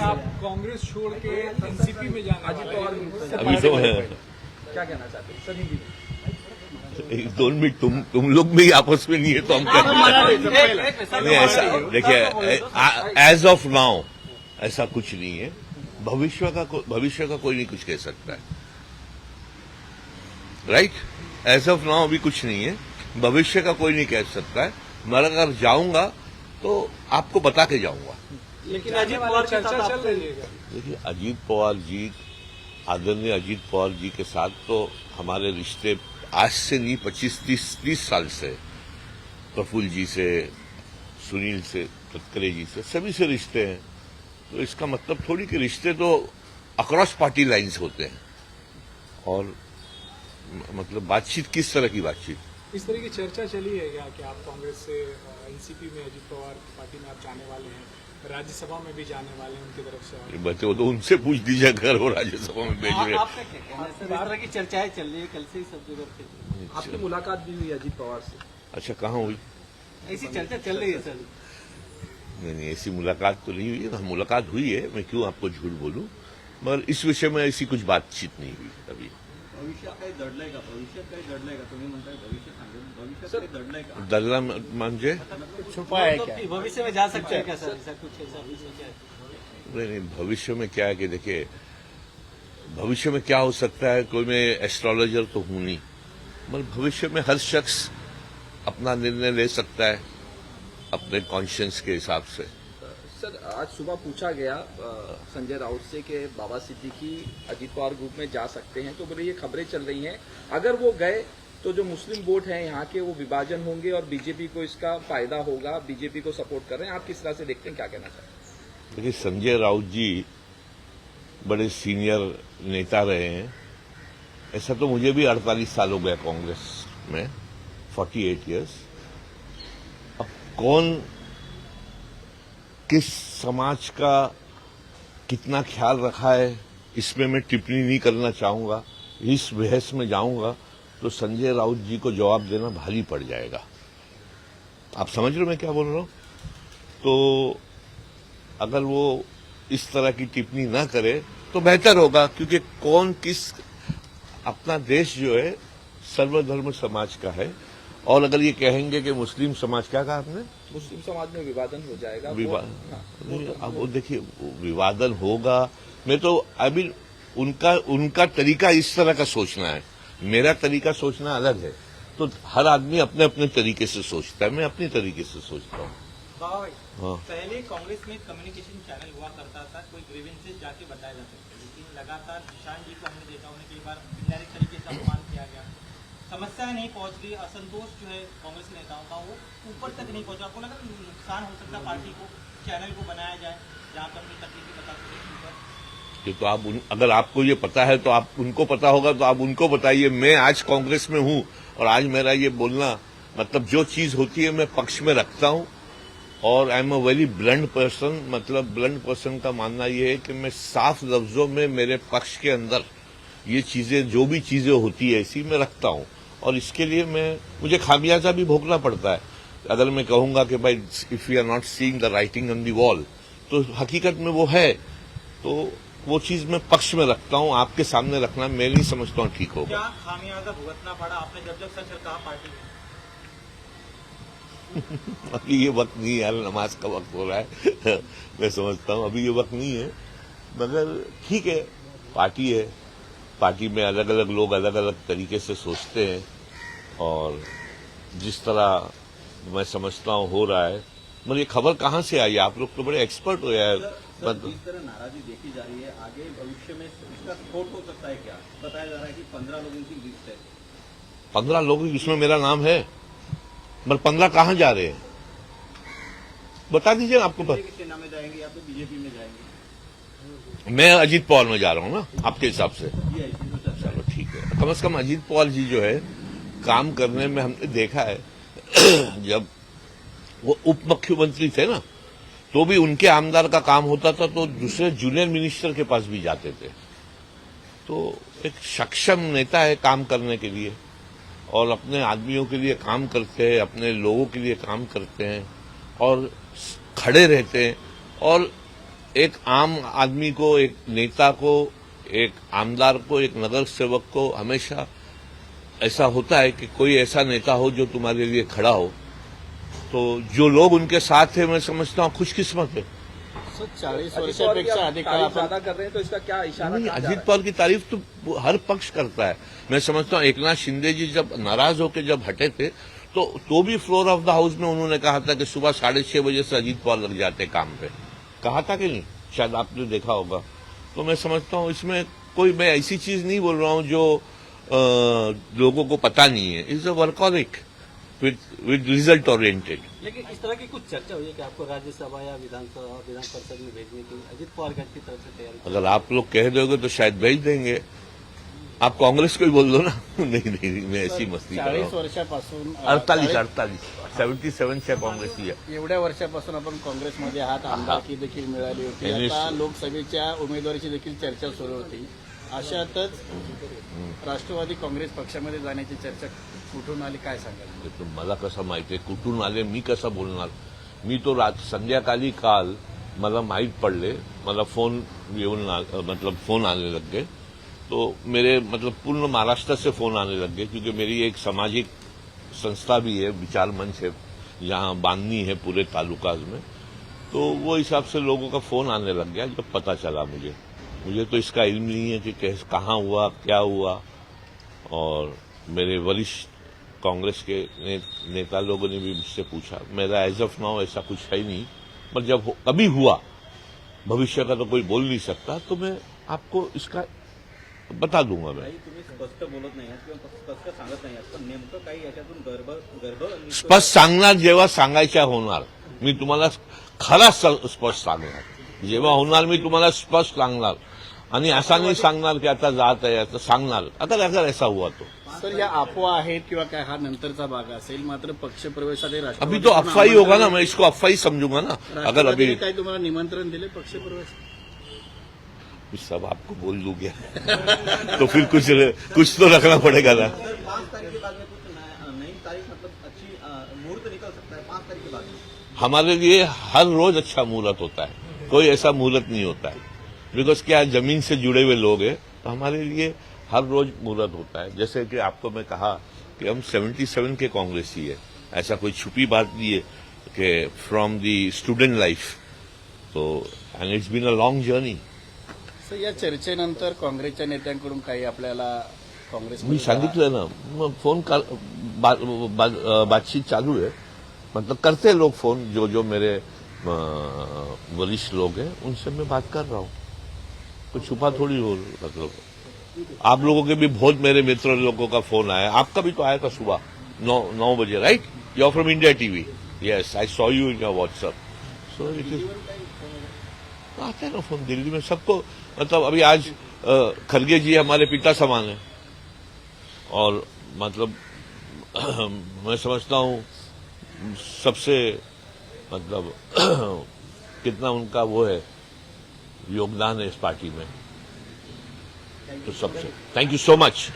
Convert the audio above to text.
आप कांग्रेस छोड़ के एनसीपी में जाने वाले हैं। अभी तो है क्या कहना चाहते हैं सर हिंदी में? 2 मिनट तुम लोग भी आपस में नहीं है तो हम क्या नहीं ऐसा देखिए एज ऑफ नाउ ऐसा कुछ नहीं है। भविष्य का कोई नहीं कुछ कह सकता है, राइट। एज ऑफ नाउ अभी कुछ नहीं है, भविष्य का कोई नहीं कह सकता है। मैं अगर जाऊंगा तो आपको बता के जाऊंगा। लेकिन अजीत पवार चर्चा चल रही है। देखिए अजीत पवार जी, आदरणीय अजीत पवार जी के साथ तो हमारे रिश्ते आज से नहीं 25-30 साल से, प्रफुल्ल जी से, सुनील से, तटकरे जी से, सभी से रिश्ते हैं। तो इसका मतलब थोड़ी कि रिश्ते तो अक्रॉस पार्टी लाइंस होते हैं। और मतलब बातचीत किस तरह की बातचीत? इस तरह की चर्चा चली है क्या कि आप कांग्रेस से एनसीपी में अजीत पवार पार्टी में आप जाने वाले हैं, राज्यसभा में भी जाने वाले हैं उनकी तरफ से? ये बच्चे तो उनसे पूछ दीजिए अगर वो राज्यसभा में भेज रहे। आपका क्या कहना है सर? इस तरह की चर्चाएं चल रही है, कल से ही सब जगह आपकी मुलाकात भी हुई अजीत पवार से? अच्छा, कहाँ हुई? ऐसी चर्चा चल रही है सर। नहीं ऐसी मुलाकात तो नहीं हुई है। मुलाकात हुई है, मैं क्यों आपको झूठ बोलूं, मगर इस विषय में ऐसी कुछ बातचीत नहीं हुई अभी। भविष्यात काही दडलंय का? तुम्ही म्हणताय भविष्य सांगेल, भविष्यात काही दडलंय का? दलना म्हणजे छुपा है क्या? भविष्य में जा सकते हैं क्या सर? ऐसा कुछ ऐसा भी सोचा है? नहीं भविष्य में क्या है कि देखिए भविष्य में क्या हो सकता है, कोई मैं एस्ट्रोलॉजर तो हूं नहीं, मगर भविष्य में हर शख्स अपना निर्णय ले सकता है अपने कॉन्शियंस के हिसाब से। सर आज सुबह पूछा गया संजय राउत से कि बाबा सिद्दीकी अजीत पवार ग्रुप में जा सकते हैं, तो बोले ये खबरें चल रही हैं, अगर वो गए तो जो मुस्लिम वोट हैं यहाँ के वो विभाजन होंगे और बीजेपी को इसका फायदा होगा, बीजेपी को सपोर्ट कर रहे हैं। आप किस तरह से देखते हैं, क्या कहना चाहते हैं? देखिए संजय राउत जी बड़े सीनियर नेता रहे हैं। ऐसा तो मुझे भी 48 साल हो गया कांग्रेस में, 48 ईयर्स। अब कौन किस समाज का कितना ख्याल रखा है इसमें मैं टिप्पणी नहीं करना चाहूंगा। इस बहस में जाऊंगा तो संजय राउत जी को जवाब देना भारी पड़ जाएगा। आप समझ रहे हो मैं क्या बोल रहा हूं? तो अगर वो इस तरह की टिप्पणी ना करे तो बेहतर होगा, क्योंकि कौन किस, अपना देश जो है सर्वधर्म समाज का है। और अगर ये कहेंगे कि मुस्लिम समाज, क्या कहा आपने? मुस्लिम समाज में विभाजन हो जाएगा। अब वो देखिए विवादन होगा। मैं तो अभी उनका तरीका इस तरह का सोचना है, मेरा तरीका सोचना अलग है। तो हर आदमी अपने अपने तरीके से सोचता है, मैं अपने तरीके से सोचता हूँ। हाँ। पहले कांग्रेस में कम्युनिकेशन चैनल हुआ करता था, कोई ग्रीवेंसेस जाके बताया जा सकता है, लेकिन लगातार निशान जी को हमने देखा, उन्हें कई बार इनडायरेक्ट तरीके से अपमान किया गया, समस्या नहीं पहुंच रही, असंतोष जो है कांग्रेस नेताओं का वो ऊपर तक नहीं पहुंचा। आपको लगा नुकसान हो सकता है पार्टी को, चैनल को बनाया जाए जहां पर अपनी तकलीफें बता सकें? ये तो आप अगर आपको ये पता है तो आप उनको पता होगा तो आप उनको बताइए। मैं आज कांग्रेस में हूं और आज मेरा ये बोलना, मतलब जो चीज होती है मैं पक्ष में रखता हूं। और I am a very blunt person. मतलब ब्लंट पर्सन का मानना यह है कि मैं साफ लफ्जों में मेरे पक्ष के अंदर ये चीजें, जो भी चीजें होती है ऐसी मैं रखता हूं। और इसके लिए मुझे खामियाजा भी भोगना पड़ता है। अगर मैं कहूंगा कि भाई if you are not seeing the writing on the wall, तो हकीकत में वो है। तो वो चीज मैं पक्ष में रखता हूं, आपके सामने रखना मैं नहीं समझता हूं ठीक होगा। क्या खामियाजा भुगतना पड़ा आपने जब सच कहा पार्टी में? अभी ये वक्त नहीं है यार, नमाज का वक्त हो रहा है। मैं समझता हूं अभी ये वक्त नहीं है, मगर ठीक है, पार्टी है, पार्टी में अलग अलग लोग अलग अलग तरीके से सोचते हैं। और जिस तरह मैं समझता हूं हो रहा है, मगर ये खबर कहां से आई? आप लोग तो बड़े एक्सपर्ट हो यार। जिस तरह नाराजगी देखी जा रही है, आगे भविष्य में इसका स्फोट हो सकता है क्या? बताया जा रहा है कि 15 लोगों की लिस्ट है। 15 लोग, इसमें मेरा नाम है, मगर 15 कहां जा रहे हैं बता दीजिए। आपको किस सेना में जाएंगे या तो बीजेपी में जाएंगे? मैं अजीत पवार में जा रहा हूं ना आपके हिसाब से। चलो ठीक है, कम से कम अजीत पवार जी जो है काम करने में हमने देखा है जब वो उप मुख्यमंत्री थे ना, तो भी उनके आमदार का काम होता था तो दूसरे जूनियर मिनिस्टर के पास भी जाते थे। तो एक सक्षम नेता है काम करने के लिए, और अपने आदमियों के लिए काम करते हैं, अपने लोगों के लिए काम करते हैं और खड़े रहते हैं। और एक आम आदमी को, एक नेता को, एक आमदार को, एक नगर सेवक को हमेशा ऐसा होता है कि कोई ऐसा नेता हो जो तुम्हारे लिए खड़ा हो। तो जो लोग उनके साथ है, मैं समझता हूँ खुशकिस्मत है। 40 वर्षापेक्षा अधिक काळ ज्यादा कर रहे हैं, तो इसका क्या इशारा नहीं, कहाँ जा अजीत रहा है? पवार की तारीफ तो हर पक्ष करता है। मैं समझता हूँ एकनाथ शिंदे जी जब नाराज होकर जब हटे थे तो भी फ्लोर ऑफ द हाउस में उन्होंने कहा था कि सुबह 6:30 बजे से अजीत पवार लग जाते काम पे। कहा था कि नहीं? शायद आपने देखा होगा। तो मैं समझता हूँ इसमें कोई, मैं ऐसी चीज नहीं बोल रहा हूँ जो लोगों को पता नहीं है। Is a workaholic with result oriented. लेकिन इस तरह की कुछ चर्चा हुई है कि आपको राज्यसभा या विधान परिषद में भेजने की अजीत पवार गढ़ की तरफ से तैयारी? अगर आप लोग कह दोगे तो शायद भेज देंगे। आप कांग्रेस को ही बोल दो ना। नहीं, मैं ऐसी मस्ती कर रहा 40 हूँ। वर्षापासून 48 77 काँग्रेस ही आहे। एवढ्या वर्षापासून आपण काँग्रेसमध्ये आहात, आमदारकी देखील मिळाली होती, त्यांनी- आता लोकसभेच्या उमेदवारीची देखील चर्चा सुरू होती। अशातच राष्ट्रवादी काँग्रेस पक्षामध्ये जाण्याची चर्चा कुठून आली, काय सांगाल? ते तर मला कसं माहिती आहे कुठून आले, मी कसं बोलणार? मी तो संध्याकाळी काल मला माहीत पडले, मला फोन येऊन मतलब फोन आने लग गए। तो मेरे मतलब पूर्ण महाराष्ट्र से फोन आने लग गए, क्योंकि मेरी एक सामाजिक संस्था भी है, विचार मंच है, यहाँ बांधनी है पूरे तालुकाज में। तो वो हिसाब से लोगों का फोन आने लग गया जब पता चला मुझे तो इसका इल्म नहीं है कि कहाँ हुआ, क्या हुआ। और मेरे वरिष्ठ कांग्रेस के नेता लोगों ने भी मुझसे पूछा। मेरा एज ऑफ नाउ ऐसा कुछ है नहीं, पर जब कभी हुआ, भविष्य का तो कोई बोल नहीं सकता, तो मैं आपको इसका बता दूंगा। मैं तुम्ही स्पष्ट बोलत नाही किंवा स्पष्ट सांगत नाही, पण नेमकं काही याच्यातून गर्भ स्पष्ट सांगणार जेव्हा सांगायच्या होणार, मी तुम्हाला खरा स्पष्ट सांगणार। जेव्हा होणार मी तुम्हाला स्पष्ट सांगणार, आणि असा नाही सांगणार की आता जात आहे, आता सांगणार अगर ऐसा हुआ तो। सर, या अफवा आहेत किंवा काय, हा नंतरचा भाग असेल, मात्र पक्षप्रवेशासाठी अभी तो अफवाह ही होगा ना, मैं इसको अफवाह ही समझूंगा ना। अगर अभी काय तुम्हाला निमंत्रण दिले पक्षप्रवेश? सब आपको बोल दूं क्या? तो फिर कुछ तो रखना पड़ेगा ना। 5 तारीख के बाद में कुछ नई तारीख मतलब अच्छी मुहूर्त निकल सकता है 5 तारीख के बाद में? हमारे लिए हर रोज अच्छा मुहूर्त होता है, कोई ऐसा मुहूर्त नहीं होता है। बिकॉज क्या जमीन से जुड़े हुए लोग हैं, तो हमारे लिए हर रोज मुहूर्त होता है। जैसे कि आपको मैं कहा कि हम 77 के कांग्रेसी है, ऐसा कोई छुपी बात नहीं है कि फ्रॉम दी स्टूडेंट लाइफ। तो and it's been a long journey. Sir, या चर्चेनंतर काँग्रेसच्या नेत्यांकडून काही आपल्याला काँग्रेस मी सांगितलं ना, मग फोन बातचीत चालू है, मतलब करते लोग फोन, जो मेरे वरिष्ठ लोग हैं उनसे मैं बात कर रहा हूँ। तो छुपा थोड़ी हो, मतलब आप लोगों के भी बहुत मेरे मित्र लोगों का फोन आया, आपका भी तो आया था सुबह 9 बजे, right? You are from India TV. Yes, I saw you in your WhatsApp. So it is आते हैं ना फोन दिल्ली में सबको। मतलब अभी आज खरगे जी हमारे पिता समान है, और मतलब मैं समझता हूँ सबसे मतलब कितना उनका वो है योगदान है इस पार्टी में। तो सबसे थैंक यू सो मच।